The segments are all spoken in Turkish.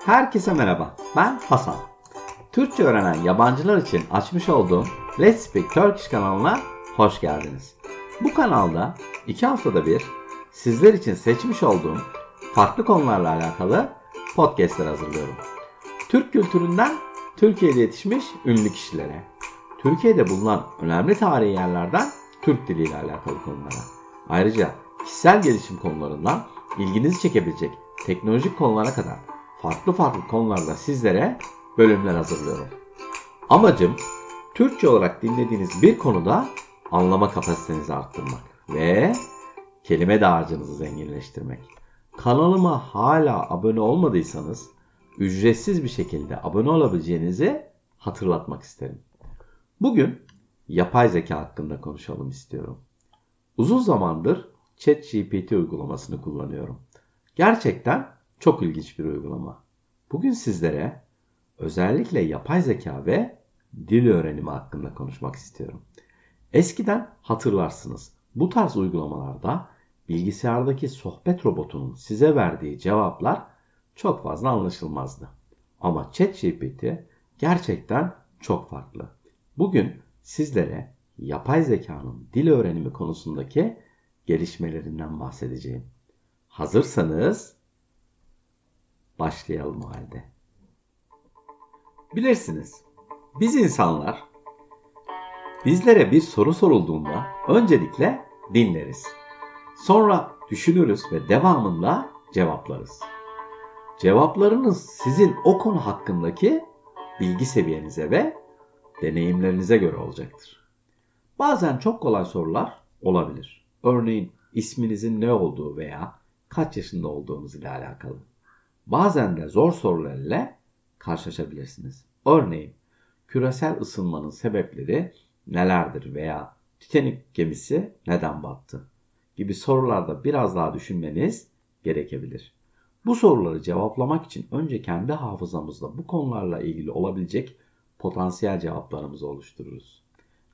Herkese merhaba, ben Hasan. Türkçe öğrenen yabancılar için açmış olduğum Let's Speak Turkish kanalına hoş geldiniz. Bu kanalda 2 haftada bir sizler için seçmiş olduğum farklı konularla alakalı podcastler hazırlıyorum. Türk kültüründen Türkiye'de yetişmiş ünlü kişilere, Türkiye'de bulunan önemli tarihi yerlerden Türk diliyle alakalı konulara, ayrıca kişisel gelişim konularından ilginizi çekebilecek teknolojik konulara kadar farklı konularda sizlere bölümler hazırlıyorum. Amacım Türkçe olarak dinlediğiniz bir konuda anlama kapasitenizi arttırmak ve kelime dağarcığınızı zenginleştirmek. Kanalıma hala abone olmadıysanız ücretsiz bir şekilde abone olabileceğinizi hatırlatmak isterim. Bugün yapay zeka hakkında konuşalım istiyorum. Uzun zamandır ChatGPT uygulamasını kullanıyorum. Gerçekten çok ilginç bir uygulama. Bugün sizlere özellikle yapay zeka ve dil öğrenimi hakkında konuşmak istiyorum. Eskiden hatırlarsınız, bu tarz uygulamalarda bilgisayardaki sohbet robotunun size verdiği cevaplar çok fazla anlaşılmazdı. Ama ChatGPT gerçekten çok farklı. Bugün sizlere yapay zekanın dil öğrenimi konusundaki gelişmelerinden bahsedeceğim. Hazırsanız başlayalım o halde. Bilirsiniz, biz insanlar bizlere bir soru sorulduğunda öncelikle dinleriz. Sonra düşünürüz ve devamında cevaplarız. Cevaplarınız sizin o konu hakkındaki bilgi seviyenize ve deneyimlerinize göre olacaktır. Bazen çok kolay sorular olabilir. Örneğin isminizin ne olduğu veya kaç yaşında olduğunuz ile alakalı. Bazen de zor sorularla karşılaşabilirsiniz. Örneğin küresel ısınmanın sebepleri nelerdir veya Titanic gemisi neden battı gibi sorularda biraz daha düşünmeniz gerekebilir. Bu soruları cevaplamak için önce kendi hafızamızda bu konularla ilgili olabilecek potansiyel cevaplarımızı oluştururuz.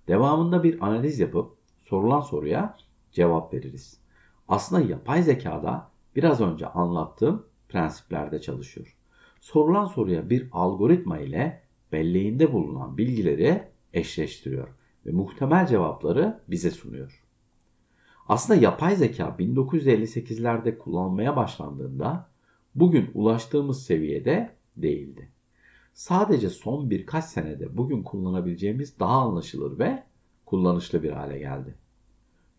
Devamında bir analiz yapıp sorulan soruya cevap veririz. Aslında yapay zekada biraz önce anlattığım prensiplerde çalışıyor. Sorulan soruya bir algoritma ile belleğinde bulunan bilgileri eşleştiriyor ve muhtemel cevapları bize sunuyor. Aslında yapay zeka 1958'lerde kullanılmaya başlandığında bugün ulaştığımız seviyede değildi. Sadece son birkaç senede bugün kullanabileceğimiz daha anlaşılır ve kullanışlı bir hale geldi.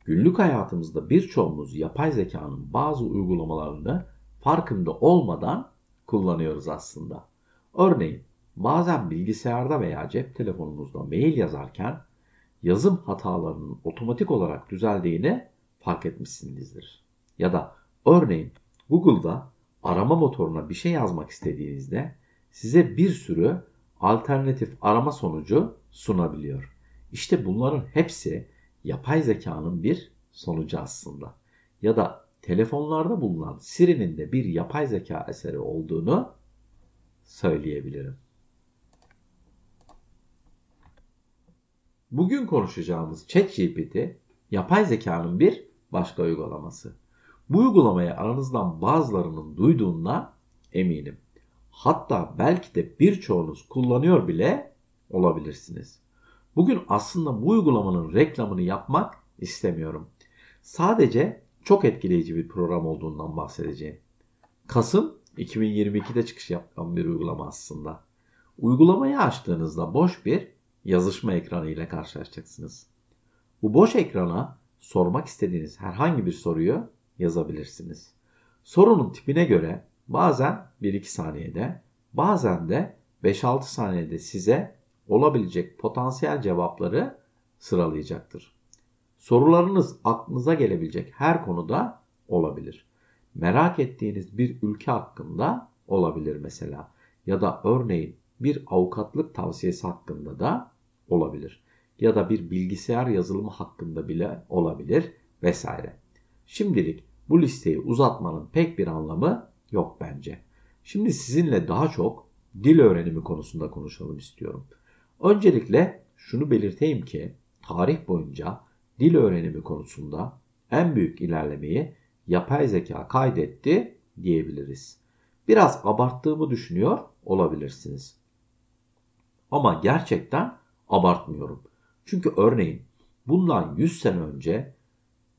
Günlük hayatımızda birçoğumuz yapay zekanın bazı uygulamalarını farkında olmadan kullanıyoruz aslında. Örneğin bazen bilgisayarda veya cep telefonunuzda mail yazarken yazım hatalarının otomatik olarak düzeldiğini fark etmişsinizdir. Ya da örneğin Google'da arama motoruna bir şey yazmak istediğinizde size bir sürü alternatif arama sonucu sunabiliyor. İşte bunların hepsi yapay zekanın bir sonucu aslında. Ya da telefonlarda bulunan Siri'nin de bir yapay zeka eseri olduğunu söyleyebilirim. Bugün konuşacağımız ChatGPT yapay zekanın bir başka uygulaması. Bu uygulamayı aranızdan bazılarının duyduğundan eminim. Hatta belki de birçoğunuz kullanıyor bile olabilirsiniz. Bugün aslında bu uygulamanın reklamını yapmak istemiyorum. Sadece çok etkileyici bir program olduğundan bahsedeceğim. Kasım 2022'de çıkış yapan bir uygulama aslında. Uygulamayı açtığınızda boş bir yazışma ekranı ile karşılaşacaksınız. Bu boş ekrana sormak istediğiniz herhangi bir soruyu yazabilirsiniz. Sorunun tipine göre bazen 1-2 saniyede, bazen de 5-6 saniyede size olabilecek potansiyel cevapları sıralayacaktır. Sorularınız aklınıza gelebilecek her konuda olabilir. Merak ettiğiniz bir ülke hakkında olabilir mesela. Ya da örneğin bir avukatlık tavsiyesi hakkında da olabilir. Ya da bir bilgisayar yazılımı hakkında bile olabilir vesaire. Şimdilik bu listeyi uzatmanın pek bir anlamı yok bence. Şimdi sizinle daha çok dil öğrenimi konusunda konuşalım istiyorum. Öncelikle şunu belirteyim ki tarih boyunca dil öğrenimi konusunda en büyük ilerlemeyi yapay zeka kaydetti diyebiliriz. Biraz abarttığımı düşünüyor olabilirsiniz. Ama gerçekten abartmıyorum. Çünkü örneğin bundan 100 sene önce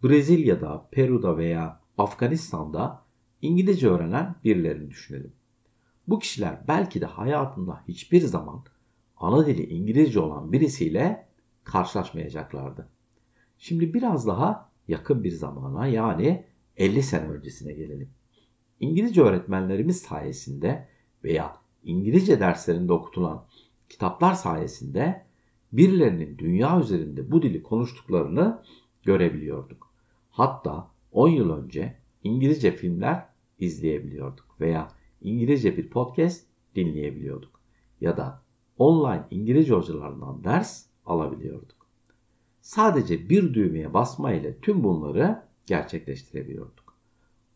Brezilya'da, Peru'da veya Afganistan'da İngilizce öğrenen birilerini düşünelim. Bu kişiler belki de hayatında hiçbir zaman ana dili İngilizce olan birisiyle karşılaşmayacaklardı. Şimdi biraz daha yakın bir zamana, yani 50 sene öncesine gelelim. İngilizce öğretmenlerimiz sayesinde veya İngilizce derslerinde okutulan kitaplar sayesinde birilerinin dünya üzerinde bu dili konuştuklarını görebiliyorduk. Hatta 10 yıl önce İngilizce filmler izleyebiliyorduk veya İngilizce bir podcast dinleyebiliyorduk ya da online İngilizce hocalarından ders alabiliyorduk. Sadece bir düğmeye basma ile tüm bunları gerçekleştirebiliyorduk.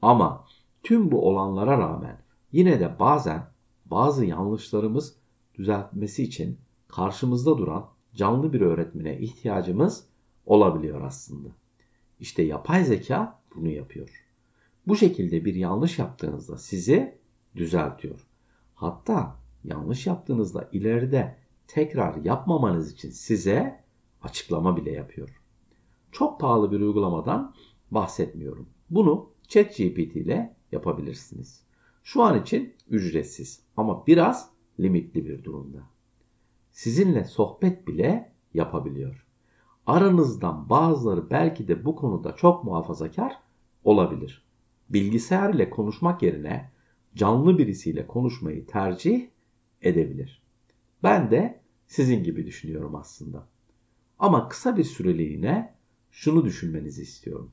Ama tüm bu olanlara rağmen yine de bazen bazı yanlışlarımız düzeltmesi için karşımızda duran canlı bir öğretmene ihtiyacımız olabiliyor aslında. İşte yapay zeka bunu yapıyor. Bu şekilde bir yanlış yaptığınızda sizi düzeltiyor. Hatta yanlış yaptığınızda ileride tekrar yapmamanız için size açıklama bile yapıyor. Çok pahalı bir uygulamadan bahsetmiyorum. Bunu ChatGPT ile yapabilirsiniz. Şu an için ücretsiz ama biraz limitli bir durumda. Sizinle sohbet bile yapabiliyor. Aranızdan bazıları belki de bu konuda çok muhafazakar olabilir. Bilgisayar ile konuşmak yerine canlı birisiyle konuşmayı tercih edebilir. Ben de sizin gibi düşünüyorum aslında. Ama kısa bir süreliğine şunu düşünmenizi istiyorum.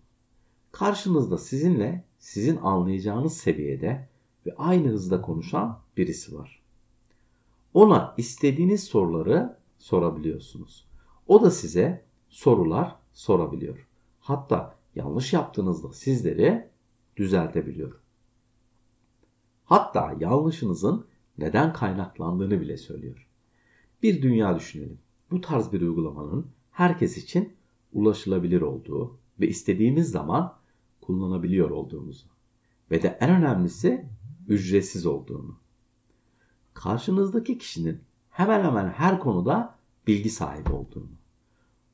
Karşınızda sizinle sizin anlayacağınız seviyede ve aynı hızda konuşan birisi var. Ona istediğiniz soruları sorabiliyorsunuz. O da size sorular sorabiliyor. Hatta yanlış yaptığınızda sizleri düzeltebiliyor. Hatta yanlışınızın neden kaynaklandığını bile söylüyor. Bir dünya düşünelim. Bu tarz bir uygulamanın herkes için ulaşılabilir olduğu ve istediğimiz zaman kullanabiliyor olduğumuzu ve de en önemlisi ücretsiz olduğunu. Karşınızdaki kişinin hemen hemen her konuda bilgi sahibi olduğunu.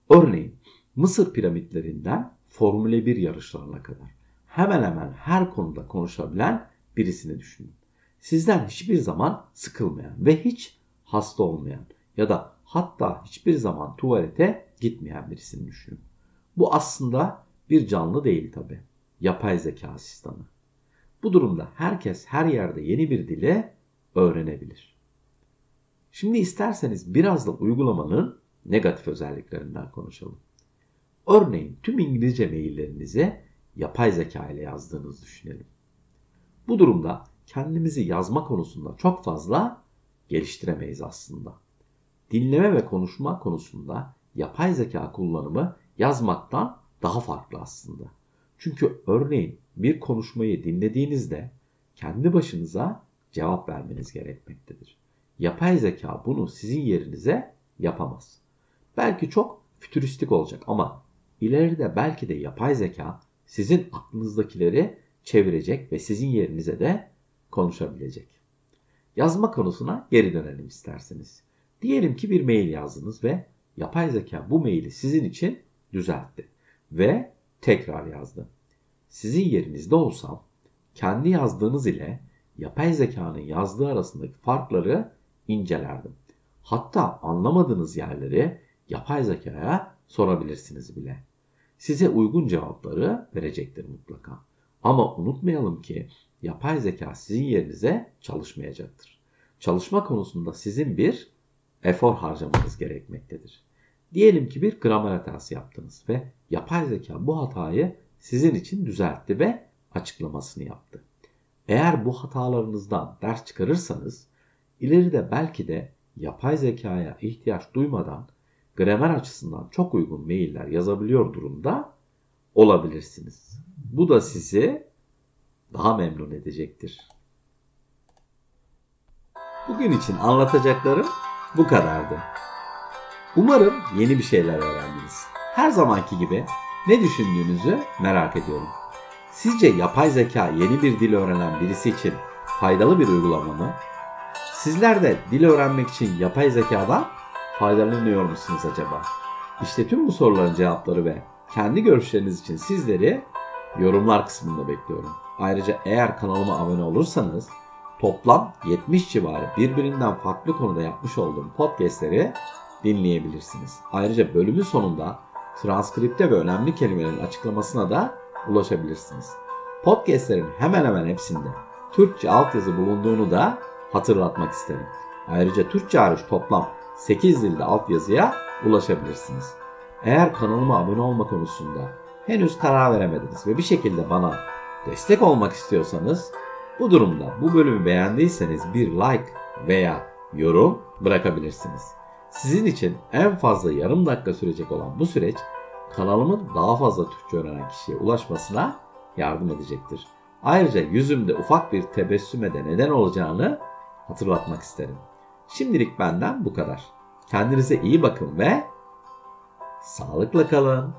Örneğin Mısır piramitlerinden Formula 1 yarışlarına kadar hemen hemen her konuda konuşabilen birisini düşünün. Sizden hiçbir zaman sıkılmayan ve hiç hasta olmayan ya da hatta hiçbir zaman tuvalete gitmeyen birisini düşünün. Bu aslında bir canlı değil tabii. Yapay zeka asistanı. Bu durumda herkes her yerde yeni bir dili öğrenebilir. Şimdi isterseniz biraz da uygulamanın negatif özelliklerinden konuşalım. Örneğin tüm İngilizce maillerinizi yapay zeka ile yazdığınızı düşünelim. Bu durumda kendimizi yazma konusunda çok fazla geliştiremeyiz aslında. Dinleme ve konuşma konusunda yapay zeka kullanımı yazmaktan daha farklı aslında. Çünkü örneğin bir konuşmayı dinlediğinizde kendi başınıza cevap vermeniz gerekmektedir. Yapay zeka bunu sizin yerinize yapamaz. Belki çok fütüristik olacak ama ileride belki de yapay zeka sizin aklınızdakileri çevirecek ve sizin yerinize de konuşabilecek. Yazma konusuna geri dönelim isterseniz. Diyelim ki bir mail yazdınız ve yapay zeka bu maili sizin için düzeltti ve tekrar yazdı. Sizin yerinizde olsam kendi yazdığınız ile yapay zekanın yazdığı arasındaki farkları incelerdim. Hatta anlamadığınız yerleri yapay zekaya sorabilirsiniz bile. Size uygun cevapları verecektir mutlaka. Ama unutmayalım ki yapay zeka sizin yerinize çalışmayacaktır. Çalışma konusunda sizin bir efor harcamanız gerekmektedir. Diyelim ki bir gramer hatası yaptınız ve yapay zeka bu hatayı sizin için düzeltti ve açıklamasını yaptı. Eğer bu hatalarınızdan ders çıkarırsanız ileride belki de yapay zekaya ihtiyaç duymadan gramer açısından çok uygun mailler yazabiliyor durumda olabilirsiniz. Bu da sizi daha memnun edecektir. Bugün için anlatacaklarım bu kadardı. Umarım yeni bir şeyler öğrendiniz. Her zamanki gibi ne düşündüğünüzü merak ediyorum. Sizce yapay zeka yeni bir dil öğrenen birisi için faydalı bir uygulama mı? Sizler de dil öğrenmek için yapay zekadan faydalanıyor musunuz acaba? İşte tüm bu soruların cevapları ve kendi görüşleriniz için sizleri yorumlar kısmında bekliyorum. Ayrıca eğer kanalıma abone olursanız toplam 70 civarı birbirinden farklı konuda yapmış olduğum podcastleri dinleyebilirsiniz. Ayrıca bölümün sonunda transkripte ve önemli kelimelerin açıklamasına da ulaşabilirsiniz. Podcastlerin hemen hemen hepsinde Türkçe altyazı bulunduğunu da hatırlatmak isterim. Ayrıca Türkçe hariç toplam 8 dilde altyazıya ulaşabilirsiniz. Eğer kanalıma abone olma konusunda henüz karar veremediniz ve bir şekilde bana destek olmak istiyorsanız bu durumda bu bölümü beğendiyseniz bir like veya yorum bırakabilirsiniz. Sizin için en fazla yarım dakika sürecek olan bu süreç kanalımın daha fazla Türkçe öğrenen kişiye ulaşmasına yardım edecektir. Ayrıca yüzümde ufak bir tebessüme de neden olacağını hatırlatmak isterim. Şimdilik benden bu kadar. Kendinize iyi bakın ve sağlıkla kalın.